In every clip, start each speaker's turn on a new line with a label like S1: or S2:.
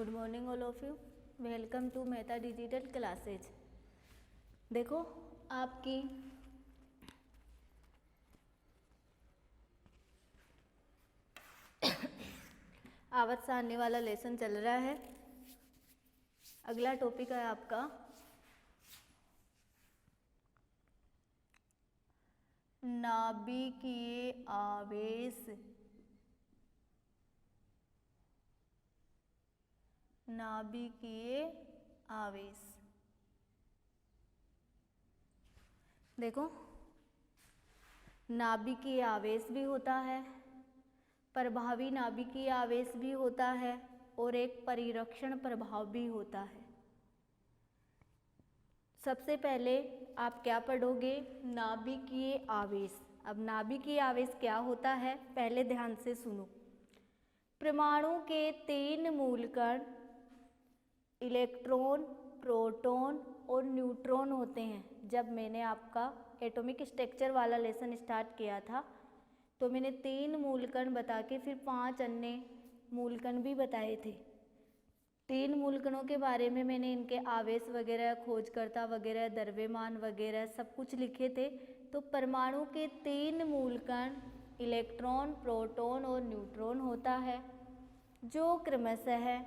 S1: Good morning all of you, welcome to Mehta digital classes. देखो आपकी आवर्त सारणी वाला लेसन चल रहा है। अगला टॉपिक है आपका नाभिकीय आवेश। नाभिकीय आवेश, देखो नाभिकीय आवेश भी होता है, प्रभावी नाभिकीय आवेश भी होता है और एक परिरक्षण प्रभाव भी होता है। सबसे पहले आप क्या पढ़ोगे? नाभिकीय आवेश। अब नाभिकीय आवेश क्या होता है पहले ध्यान से सुनो। परमाणु के 3 मूल कण इलेक्ट्रॉन, प्रोटॉन और न्यूट्रॉन होते हैं। जब मैंने आपका एटॉमिक स्ट्रक्चर वाला लेसन स्टार्ट किया था तो मैंने 3 मूल कण बता के फिर 5 अन्य मूल कण भी बताए थे। 3 मूल कणों के बारे में मैंने इनके आवेश वगैरह, खोजकर्ता वगैरह, द्रव्यमान वगैरह सब कुछ लिखे थे। तो परमाणु के 3 मूल कण इलेक्ट्रॉन, प्रोटॉन और न्यूट्रॉन होता है, जो क्रमशः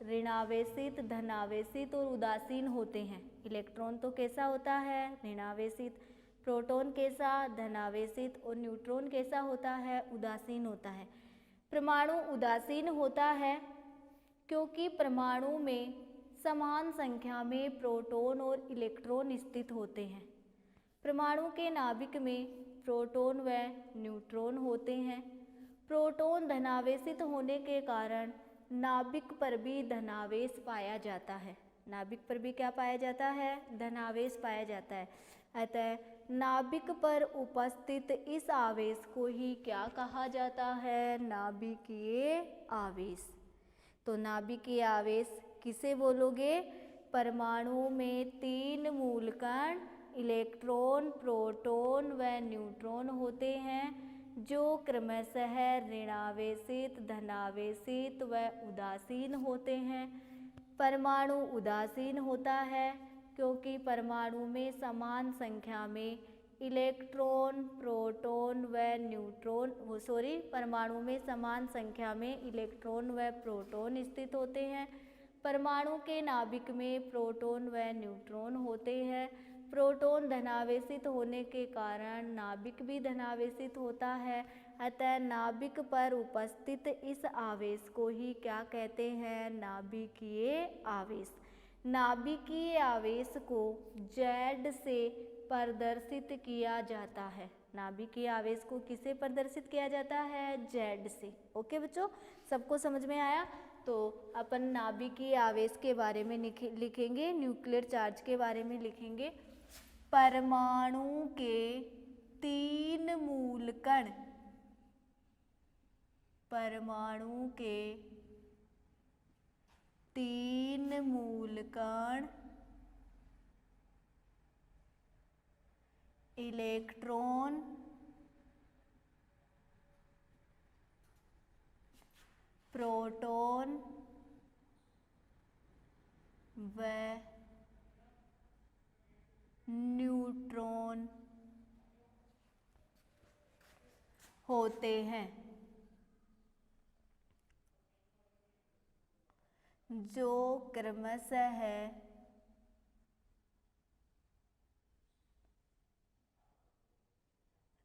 S1: ऋणावेशित, धनावेशित और उदासीन होते हैं। इलेक्ट्रॉन तो कैसा होता है? ऋणावेशित। प्रोटॉन कैसा? धनावेशित। और न्यूट्रॉन कैसा होता है? उदासीन होता है। परमाणु उदासीन होता है क्योंकि परमाणु में समान संख्या में प्रोटॉन और इलेक्ट्रॉन स्थित होते हैं। परमाणु के नाभिक में प्रोटॉन व न्यूट्रॉन होते हैं। प्रोटॉन धनावेशित होने के कारण नाभिक पर भी धनावेश पाया जाता है। नाभिक पर भी क्या पाया जाता है? धनावेश पाया जाता है। अतः नाभिक पर उपस्थित इस आवेश को ही क्या कहा जाता है? नाभिकीय आवेश। तो नाभिकीय आवेश किसे बोलोगे? परमाणु में 3 मूल कण इलेक्ट्रॉन, प्रोटॉन व न्यूट्रॉन होते हैं, जो क्रमशः ऋणावेशित, धनावेशित व उदासीन होते हैं। परमाणु उदासीन होता है क्योंकि परमाणु में समान संख्या में इलेक्ट्रॉन, प्रोटॉन व न्यूट्रॉन परमाणु में समान संख्या में इलेक्ट्रॉन व प्रोटॉन स्थित होते हैं। परमाणु के नाभिक में प्रोटॉन व न्यूट्रॉन होते हैं। प्रोटॉन धनावेशित होने के कारण नाभिक भी धनावेशित होता है। अतः नाभिक पर उपस्थित इस आवेश को ही क्या कहते हैं? नाभिकीय आवेश। नाभिकीय आवेश को Z से प्रदर्शित किया जाता है। नाभिकीय आवेश को किसे प्रदर्शित किया जाता है? Z से। ओके बच्चों, सबको समझ में आया? तो अपन नाभिकीय आवेश के बारे में लिखेंगे, न्यूक्लियर चार्ज के बारे में लिखेंगे। परमाणु के 3 मूल कण, परमाणु के 3 मूल कण इलेक्ट्रॉन, प्रोटॉन व न्यूट्रॉन होते हैं, जो क्रमशः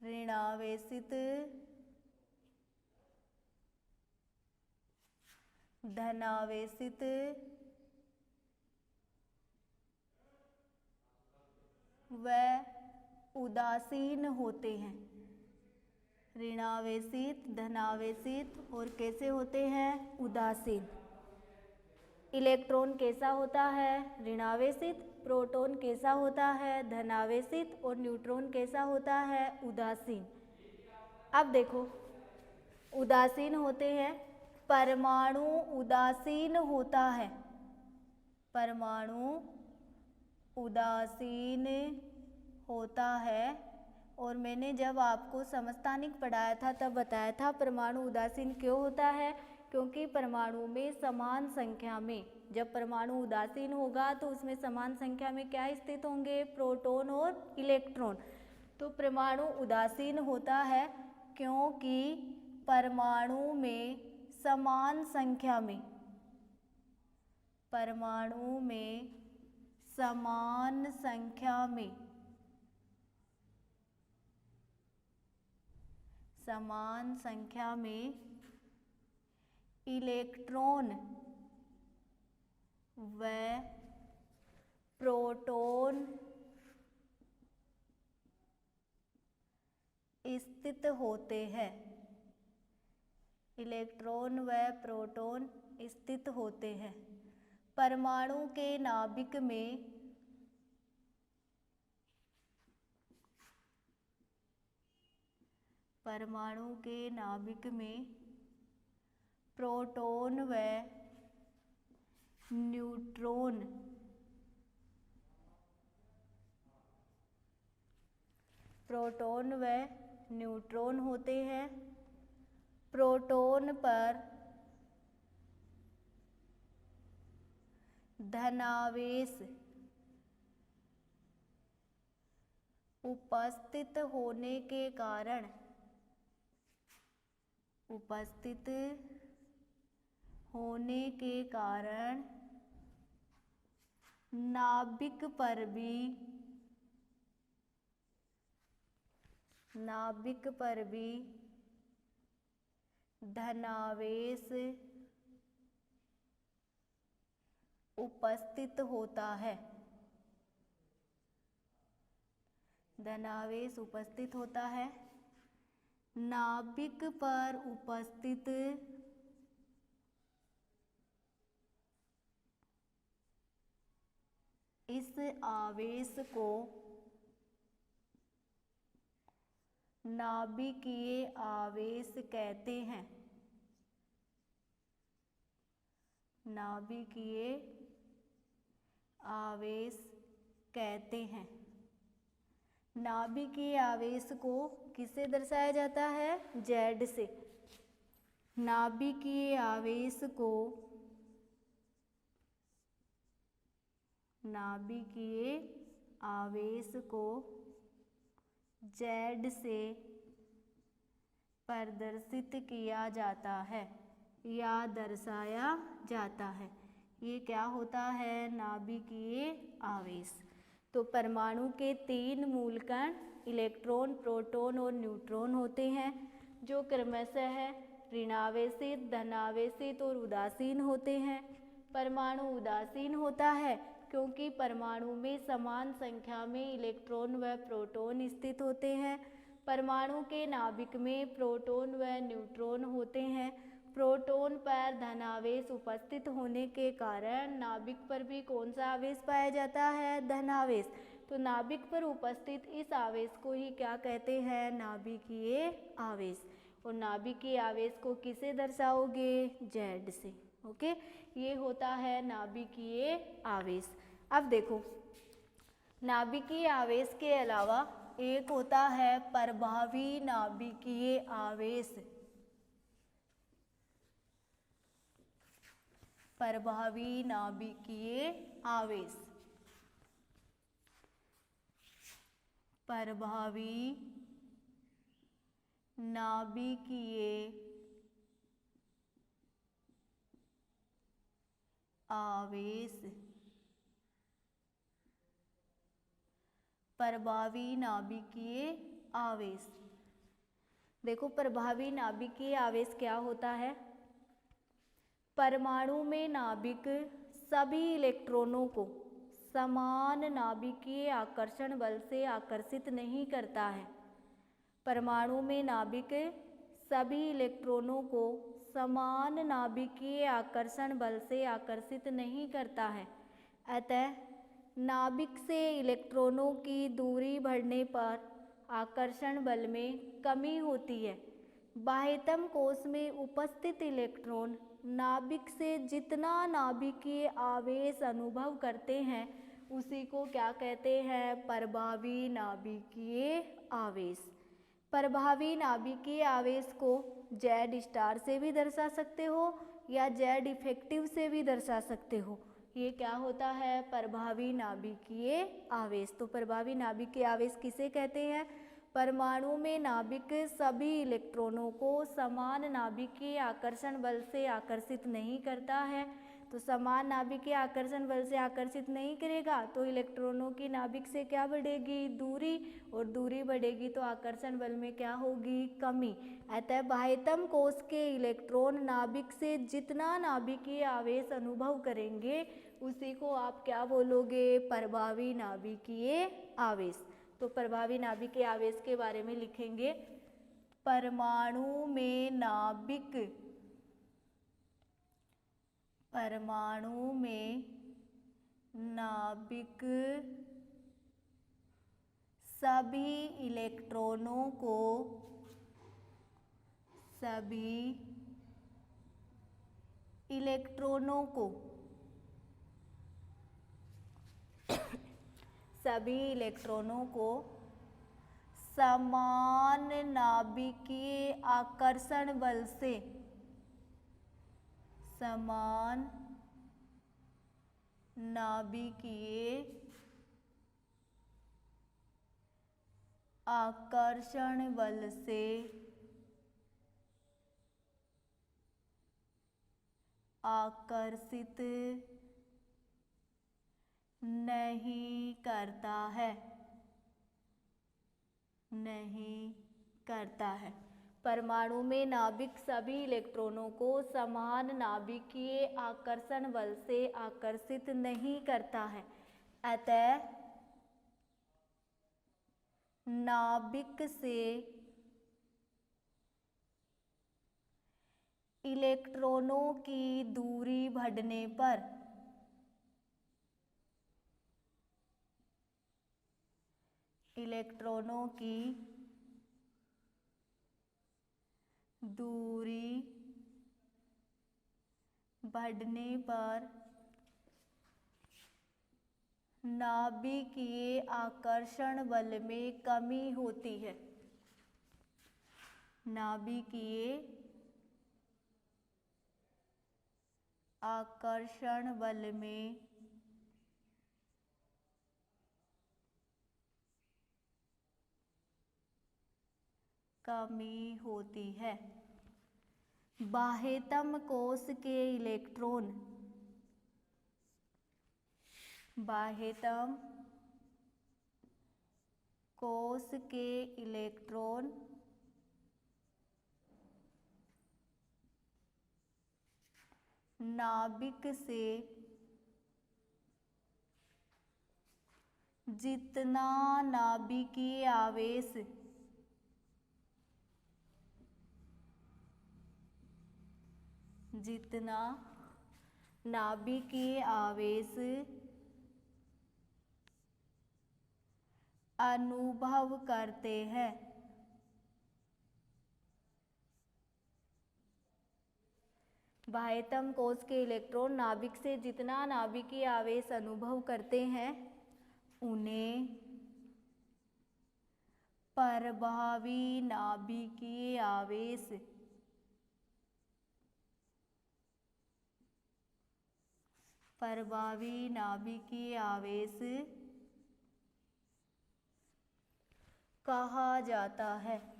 S1: ऋणावेशित, धनावेशित व उदासीन होते हैं। ऋणावेशित, धनावेशित और कैसे होते हैं? उदासीन। इलेक्ट्रॉन कैसा होता है? ऋणावेशित। प्रोटॉन कैसा होता है? धनावेशित। और न्यूट्रॉन कैसा होता है? उदासीन। अब देखो, उदासीन होते हैं। परमाणु उदासीन होता है, परमाणु उदासीन होता है। और मैंने जब आपको समस्थानिक पढ़ाया था तब बताया था परमाणु उदासीन क्यों होता है? क्योंकि परमाणु में समान संख्या में, जब परमाणु उदासीन होगा तो उसमें समान संख्या में क्या स्थित होंगे, प्रोटॉन और इलेक्ट्रॉन। तो परमाणु उदासीन होता है क्योंकि परमाणु में समान संख्या में, परमाणु में समान संख्या में, समान संख्या में इलेक्ट्रॉन व प्रोटॉन स्थित होते हैं, इलेक्ट्रॉन व प्रोटॉन स्थित होते हैं। परमाणु के नाभिक में परमाणु के नाभिक में प्रोटॉन व न्यूट्रॉन होते हैं। प्रोटॉन पर धनावेश उपस्थित होने के कारण, नाभिक पर भी धनावेश उपस्थित होता है, धनावेश उपस्थित होता है। नाभिक पर उपस्थित इस आवेश को नाभिकीय आवेश कहते हैं, नाभिकीय आवेश कहते हैं। नाभिकीय आवेश को किससे दर्शाया जाता है, Z से। नाभिकीय आवेश को Z से प्रदर्शित किया जाता है या दर्शाया जाता है। ये क्या होता है, नाभिकीय आवेश। तो परमाणु के 3 मूलकण इलेक्ट्रॉन, प्रोटॉन और न्यूट्रॉन होते हैं, जो क्रमशः ऋणावेशित, धनावेशित और उदासीन होते हैं। परमाणु उदासीन होता है क्योंकि परमाणु में समान संख्या में इलेक्ट्रॉन व प्रोटॉन स्थित होते हैं। परमाणु के नाभिक में प्रोटॉन व न्यूट्रॉन होते हैं। प्रोटॉन पर धनावेश उपस्थित होने के कारण नाभिक पर भी कौन सा आवेश पाया जाता है, धनावेश। तो नाभिक पर उपस्थित इस आवेश को ही क्या कहते हैं, नाभिकीय आवेश। और नाभिकीय आवेश को किसे दर्शाओगे, Z से। ओके, ये होता है नाभिकीय आवेश। अब देखो, नाभिकीय आवेश के अलावा एक होता है प्रभावी नाभिकीय आवेश। प्रभावी नाभिकीय आवेश, प्रभावी नाभिकीय आवेश, प्रभावी नाभिकीय आवेश। देखो, प्रभावी नाभिकीय आवेश क्या होता है, परमाणु में नाभिक सभी इलेक्ट्रॉनों को समान नाभिकीय आकर्षण बल से आकर्षित नहीं करता है। परमाणु में नाभिक सभी इलेक्ट्रॉनों को समान नाभिकीय आकर्षण बल से आकर्षित नहीं करता है। अतः नाभिक से इलेक्ट्रॉनों की दूरी बढ़ने पर आकर्षण बल में कमी होती है। बाह्यतम कोश में उपस्थित इलेक्ट्रॉन नाभिक से जितना नाभिकीय आवेश अनुभव करते हैं उसी को क्या कहते हैं, प्रभावी नाभिकीय आवेश। प्रभावी नाभिकीय आवेश को जेड स्टार से भी दर्शा सकते हो या जेड इफेक्टिव से भी दर्शा सकते हो। ये क्या होता है? प्रभावी नाभिकीय आवेश। तो प्रभावी नाभिकीय आवेश किसे कहते हैं? परमाणु में नाभिक सभी इलेक्ट्रॉनों को समान नाभिकीय आकर्षण बल से आकर्षित नहीं करता है। तो समान नाभिकीय आकर्षण बल से आकर्षित नहीं करेगा तो इलेक्ट्रॉनों की नाभिक से क्या बढ़ेगी? दूरी, और दूरी बढ़ेगी तो आकर्षण बल में क्या होगी? कमी। अतः बाह्यतम कोश के इलेक्ट्रॉन नाभिक से जितना नाभिकीय आवेश अनुभव करेंगे उसी को आप क्या बोलोगे? प्रभावी नाभिकीय आवेश। तो प्रभावी नाभिकीय आवेश के बारे में लिखेंगे, परमाणु में नाभिक सभी इलेक्ट्रॉनों को समान नाभिकीय आकर्षण बल से आकर्षित नहीं करता है। परमाणु में नाभिक सभी इलेक्ट्रॉनों को समान नाभिकीय आकर्षण बल से आकर्षित नहीं करता है। अतः नाभिक से इलेक्ट्रॉनों की दूरी बढ़ने पर नाभिकीय आकर्षण बल में कमी होती है। नाभिकीय आकर्षण बल में कमी होती है। बाह्यतम कोश के इलेक्ट्रॉन नाभिक से जितना नाभिकीय आवेश अनुभव करते हैं बाह्यतम कोश के इलेक्ट्रॉन नाभिक से जितना नाभिकीय आवेश अनुभव करते हैं उन्हें प्रभावी नाभिकीय आवेश कहा जाता है।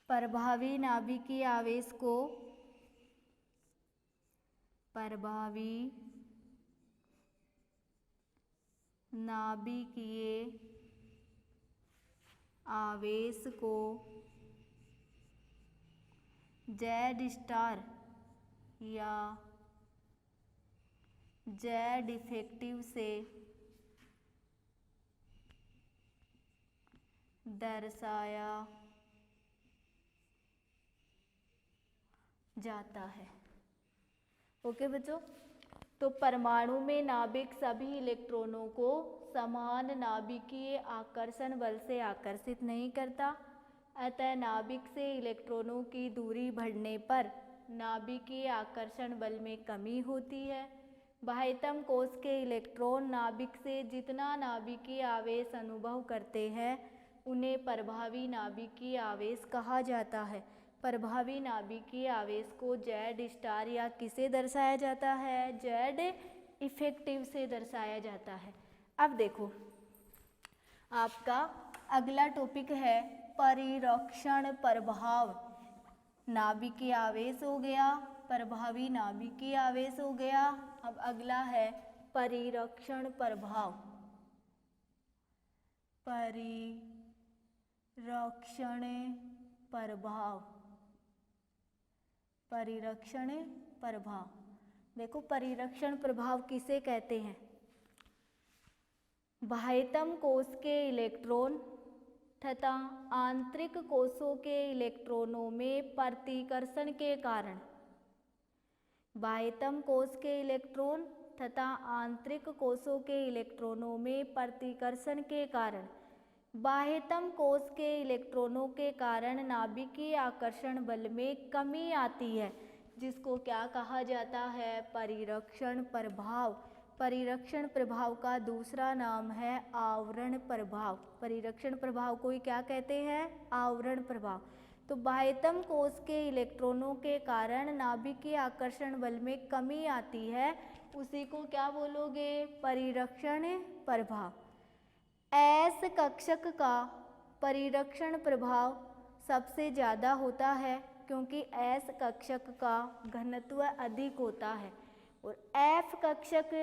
S1: प्रभावी नाभिकीय आवेश को जेड स्टार या जेड इफेक्टिव से दर्शाया जाता है। ओके बच्चों, तो परमाणु में नाभिक सभी इलेक्ट्रॉनों को समान नाभिकीय आकर्षण बल से आकर्षित नहीं करता। अतः नाभिक से इलेक्ट्रॉनों की दूरी बढ़ने पर नाभिकीय आकर्षण बल में कमी होती है। बाह्यतम कोश के इलेक्ट्रॉन नाभिक से जितना नाभिकीय आवेश अनुभव करते हैं उन्हें प्रभावी नाभिकीय आवेश कहा जाता है। प्रभावी नाभिकीय आवेश को जेड स्टार या किसे दर्शाया जाता है? जेड इफेक्टिव से दर्शाया जाता है। अब देखो आपका अगला टॉपिक है परिरक्षण प्रभाव। नाभिकीय आवेश हो गया, प्रभावी नाभिकीय आवेश हो गया। अब अगला है परिरक्षण प्रभाव। परिरक्षण प्रभाव, परिरक्षण प्रभाव। देखो परिरक्षण प्रभाव किसे कहते हैं? बाह्यतम कोश के इलेक्ट्रॉन तथा आंतरिक कोशों के इलेक्ट्रॉनों में प्रतिकर्षण के कारण, बाह्यतम कोश के इलेक्ट्रॉन तथा आंतरिक कोशों के इलेक्ट्रॉनों में प्रतिकर्षण के कारण, बाह्यतम कोश के इलेक्ट्रॉनों के कारण नाभिकीय आकर्षण बल में कमी आती है, जिसको क्या कहा जाता है? परिरक्षण प्रभाव। परिरक्षण प्रभाव का दूसरा नाम है आवरण प्रभाव। परिरक्षण प्रभाव को ही क्या कहते हैं? आवरण प्रभाव। तो बाह्यतम कोश के इलेक्ट्रॉनों के कारण नाभिकीय आकर्षण बल में कमी आती है, उसी को क्या बोलोगे? परिरक्षण प्रभाव। एस कक्षक का परिरक्षण प्रभाव सबसे ज़्यादा होता है क्योंकि एस कक्षक का घनत्व अधिक होता है और एफ कक्षक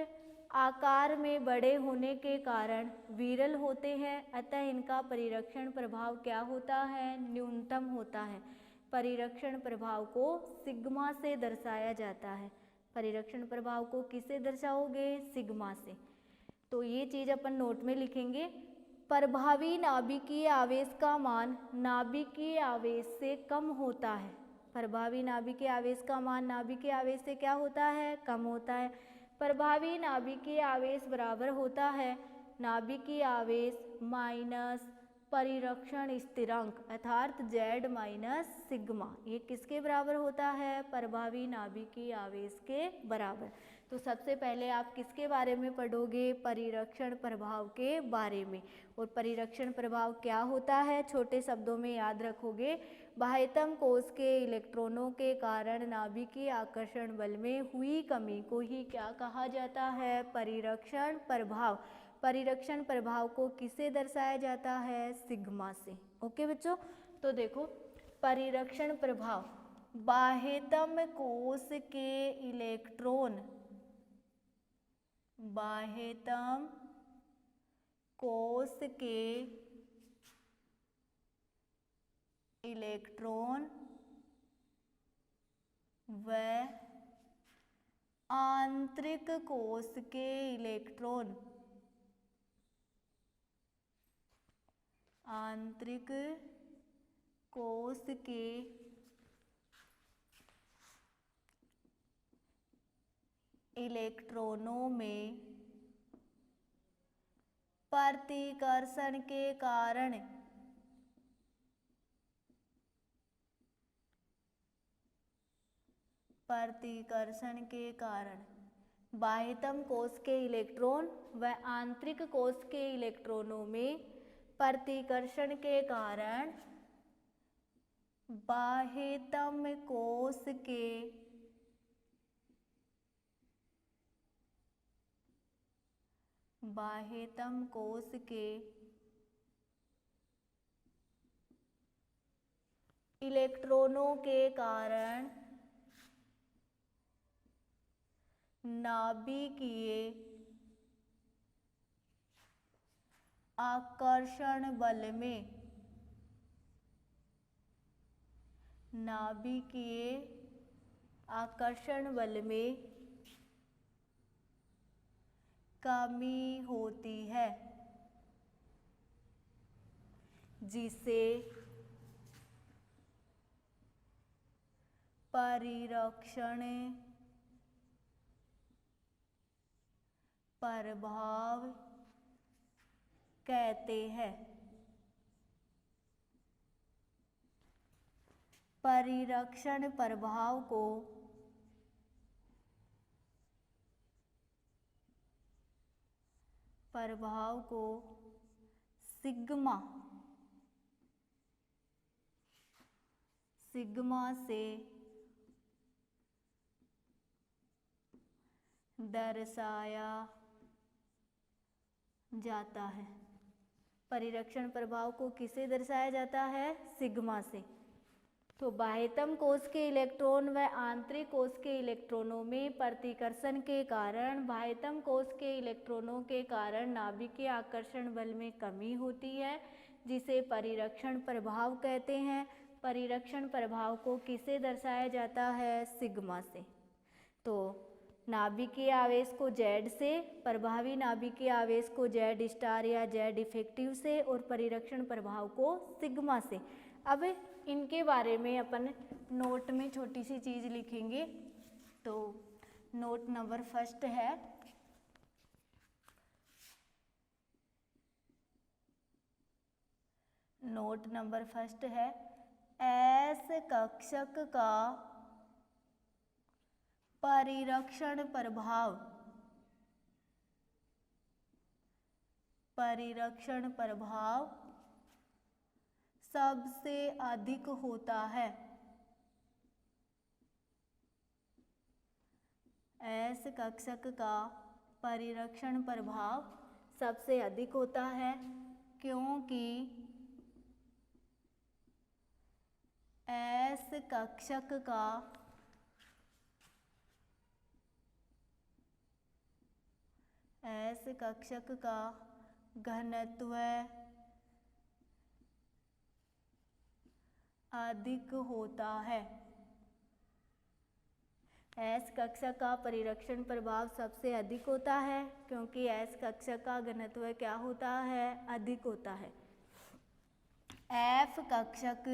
S1: आकार में बड़े होने के कारण विरल होते हैं, अतः इनका परिरक्षण प्रभाव क्या होता है? न्यूनतम होता है। परिरक्षण प्रभाव को सिग्मा से दर्शाया जाता है। परिरक्षण प्रभाव को किससे दर्शाओगे? सिग्मा से। तो ये चीज़ अपन नोट में लिखेंगे। प्रभावी नाभिकीय आवेश का मान नाभिकीय आवेश से कम होता है। प्रभावी नाभिकीय आवेश का मान नाभिकीय आवेश से क्या होता है? कम होता है। प्रभावी नाभिकीय आवेश बराबर होता है नाभिकीय आवेश माइनस परिरक्षण स्थिरांक अर्थात Z माइनस सिग्मा। ये किसके बराबर होता है? प्रभावी नाभिकीय आवेश के बराबर। तो सबसे पहले आप किसके बारे में पढ़ोगे? परिरक्षण प्रभाव के बारे में। और परिरक्षण प्रभाव क्या होता है? छोटे शब्दों में याद रखोगे, बाह्यतम कोश के इलेक्ट्रॉनों के कारण नाभिकीय आकर्षण बल में हुई कमी को ही क्या कहा जाता है? परिरक्षण प्रभाव। परिरक्षण प्रभाव को किससे दर्शाया जाता है? सिग्मा से। ओके बच्चों, तो देखो परिरक्षण प्रभाव, बाह्यतम कोश के इलेक्ट्रॉन, बाह्यतम कोश के इलेक्ट्रॉन व आंतरिक कोश के इलेक्ट्रॉन, आंतरिक कोश के इलेक्ट्रॉनों में प्रतिकर्षण के कारण, प्रतिकर्षण के कारण बाह्यतम कोश के इलेक्ट्रॉन व आंतरिक कोश के इलेक्ट्रॉनों में प्रतिकर्षण के कारण बाह्यतम कोश के इलेक्ट्रॉनों के कारण नाभिकीय आकर्षण बल में, नाभिकीय आकर्षण बल में कमी होती है, जिसे परिरक्षण प्रभाव कहते हैं। परिरक्षण प्रभाव को प्रभाव को सिग्मा से दर्शाया जाता है। परिरक्षण प्रभाव को किससे दर्शाया जाता है? सिग्मा से। तो बाह्यतम कोश के इलेक्ट्रॉन व आंतरिक कोश के इलेक्ट्रॉनों में प्रतिकर्षण के कारण बाह्यतम कोश के इलेक्ट्रॉनों के कारण नाभिकीय आकर्षण बल में कमी होती है, जिसे परिरक्षण प्रभाव कहते हैं। परिरक्षण प्रभाव को किससे दर्शाया जाता है? सिग्मा से। तो नाभिकीय आवेश को Z से, प्रभावी नाभिकीय आवेश को Z स्टार या Z इफेक्टिव से और परिरक्षण प्रभाव को सिग्मा से। अब इनके बारे में अपन नोट में छोटी सी चीज़ लिखेंगे। तो नोट नंबर फर्स्ट है, नोट नंबर फर्स्ट है एस कक्षक का परिरक्षण प्रभाव सबसे अधिक होता है। एस कक्षक का परिरक्षण प्रभाव सबसे अधिक होता है क्योंकि एस कक्षक का घनत्व अधिक होता है। एस कक्षक का परिरक्षण प्रभाव सबसे अधिक होता है क्योंकि एस कक्षक का घनत्व क्या होता है? अधिक होता है। एफ कक्षक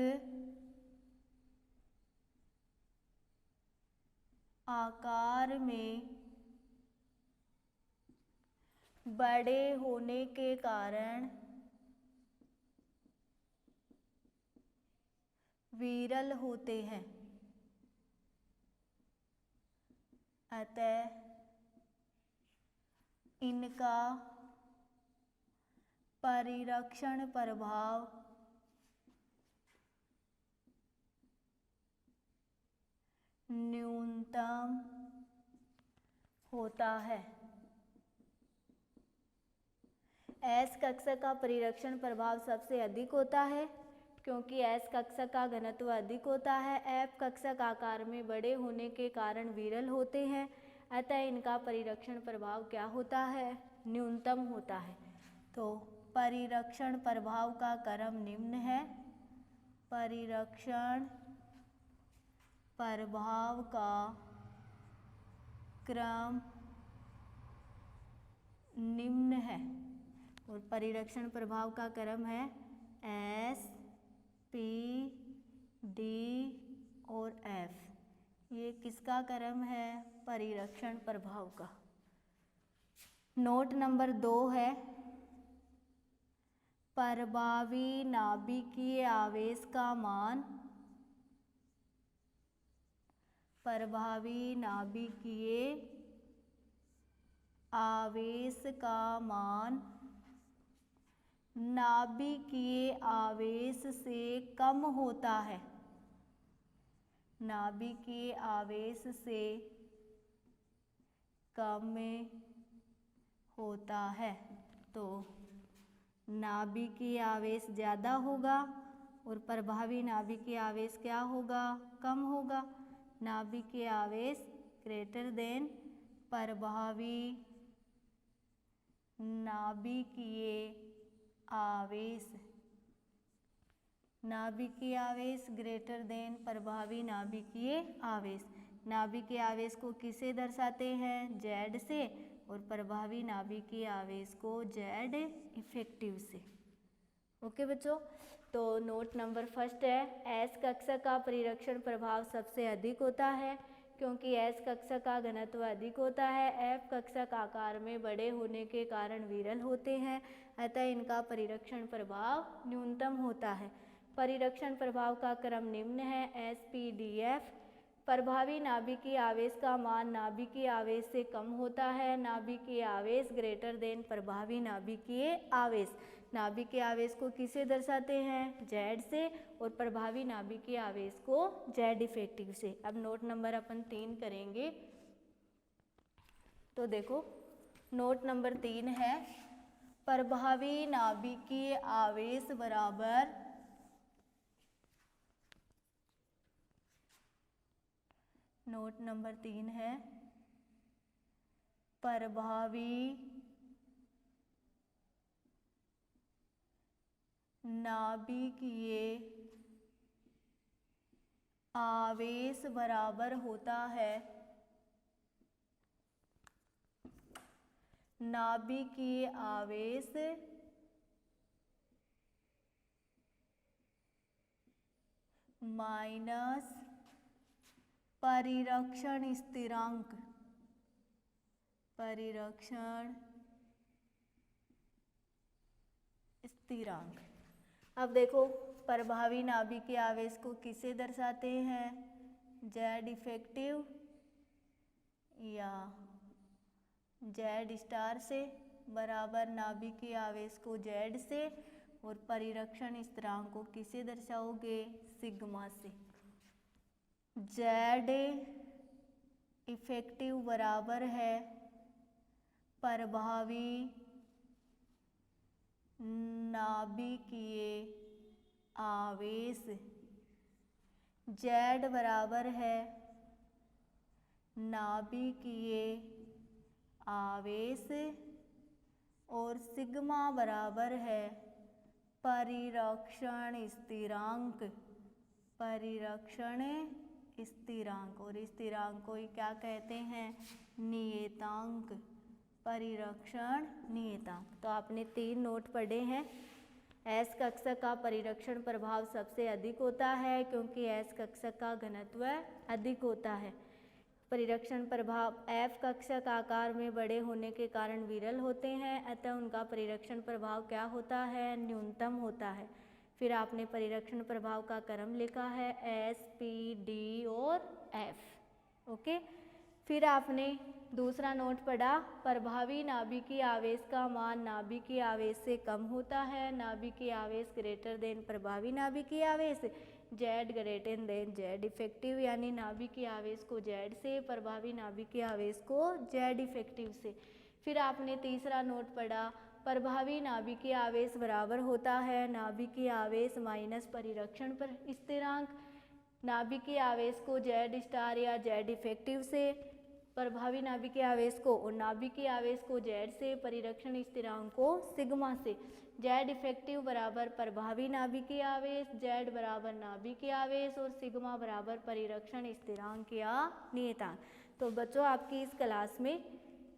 S1: आकार में बड़े होने के कारण विरल होते हैं, अतः इनका परिरक्षण प्रभाव न्यूनतम होता है। एस कक्षक का परिरक्षण प्रभाव सबसे अधिक होता है क्योंकि एस कक्षक का घनत्व अधिक होता है। एफ कक्षक आकार में बड़े होने के कारण विरल होते हैं, अतः इनका परिरक्षण प्रभाव क्या होता है? न्यूनतम होता है। तो परिरक्षण प्रभाव का क्रम निम्न है। परिरक्षण प्रभाव का क्रम निम्न है और परिरक्षण प्रभाव का क्रम है एस, पी, डी और एफ। ये किसका क्रम है? परिरक्षण प्रभाव का। नोट नंबर 2 है प्रभावी नाभिकीय आवेश का मान। प्रभावी नाभिकीय आवेश का मान नाभिकीय आवेश से कम होता है। नाभिकीय आवेश से कम होता है। तो नाभिकीय आवेश ज़्यादा होगा और प्रभावी नाभिकीय आवेश क्या होगा? कम होगा। नाभिकीय आवेश ग्रेटर देन प्रभावी नाभिकीय आवेश। नाभिकीय आवेश ग्रेटर देन प्रभावी नाभिकीय आवेश। नाभिकीय आवेश को किससे दर्शाते हैं? Z से और प्रभावी नाभिकीय आवेश को Z इफेक्टिव से। ओके बच्चों, तो नोट नंबर फर्स्ट है एस कक्षक का परिरक्षण प्रभाव सबसे अधिक होता है क्योंकि एस कक्षक का घनत्व अधिक होता है। एफ कक्षक आकार में बड़े होने के कारण विरल होते हैं, अतः इनका परिरक्षण प्रभाव न्यूनतम होता है। परिरक्षण प्रभाव का क्रम निम्न है एस, पी, डी, एफ। प्रभावी नाभिकीय आवेश का मान नाभिकीय आवेश से कम होता है। नाभिकीय आवेश ग्रेटर देन प्रभावी नाभिकीय आवेश। नाभिकीय आवेश को किससे दर्शाते हैं? जेड से, और प्रभावी नाभिकीय आवेश को जेड इफेक्टिव से। अब नोट नंबर अपन 3 करेंगे। तो देखो नोट नंबर 3 है, प्रभावी नाभिकीय आवेश बराबर नोट नंबर 3 है, प्रभावी नाभिकीय आवेश बराबर होता है नाभिकीय आवेश माइनस परिरक्षण स्थिरांक। परिरक्षण स्थिरांक। अब देखो प्रभावी नाभिकीय आवेश को किससे दर्शाते हैं? जेड इफेक्टिव या जेड स्टार से, बराबर नाभिकीय आवेश को जेड से, और परिरक्षण स्थिरांक को किससे दर्शाओगे? सिग्मा से। जेड इफेक्टिव बराबर है प्रभावी नाभिकीय आवेश। जेड बराबर है नाभिकीय आवेश, और सिग्मा बराबर है परिरक्षण स्थिरांक। परिरक्षण स्थिरांक, और स्थिरांक को क्या कहते हैं? नियतांक। परिरक्षण नियतांक। तो आपने 3 नोट पढ़े हैं। एस कक्षक का परिरक्षण प्रभाव सबसे अधिक होता है क्योंकि एस कक्षक का घनत्व अधिक होता है। परिरक्षण प्रभाव एफ कक्षक आकार में बड़े होने के कारण विरल होते हैं, अतः उनका परिरक्षण प्रभाव क्या होता है? न्यूनतम होता है। फिर आपने परिरक्षण प्रभाव का क्रम लिखा है एस, पी, डी और एफ। ओके। फिर आपने दूसरा नोट पढ़ा, प्रभावी नाभिकीय आवेश का मान नाभिकीय आवेश से कम होता है। नाभिकीय आवेश ग्रेटर देन प्रभावी नाभिकीय आवेश, Z greater than Z effective, यानी नाभिकीय आवेश को जेड से, प्रभावी नाभिकीय आवेश को जेड इफेक्टिव से। फिर आपने तीसरा नोट पढ़ा, प्रभावी नाभिकीय आवेश बराबर होता है नाभिकीय आवेश माइनस परिरक्षण पर स्थिरांक। नाभिकीय आवेश को जेड स्टार या जेड इफेक्टिव से, प्रभावी नाभिकीय आवेश को और नाभिकीय आवेश को जेड से, परिरक्षण स्थिरांक को सिग्मा से। जेड इफेक्टिव बराबर प्रभावी नाभिकीय आवेश, जेड बराबर नाभिकीय आवेश और सिग्मा बराबर परिरक्षण स्थिरांक या नियतांक। तो बच्चों आपकी इस क्लास में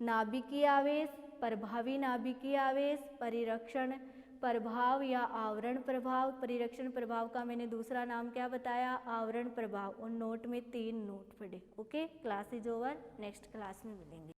S1: नाभिकीय आवेश, प्रभावी नाभिकीय आवेश, परिरक्षण प्रभाव या आवरण प्रभाव, परिरक्षण प्रभाव का मैंने दूसरा नाम क्या बताया? आवरण प्रभाव, और नोट में 3 नोट पढ़े। Okay, class is over, next class में मिलेंगे।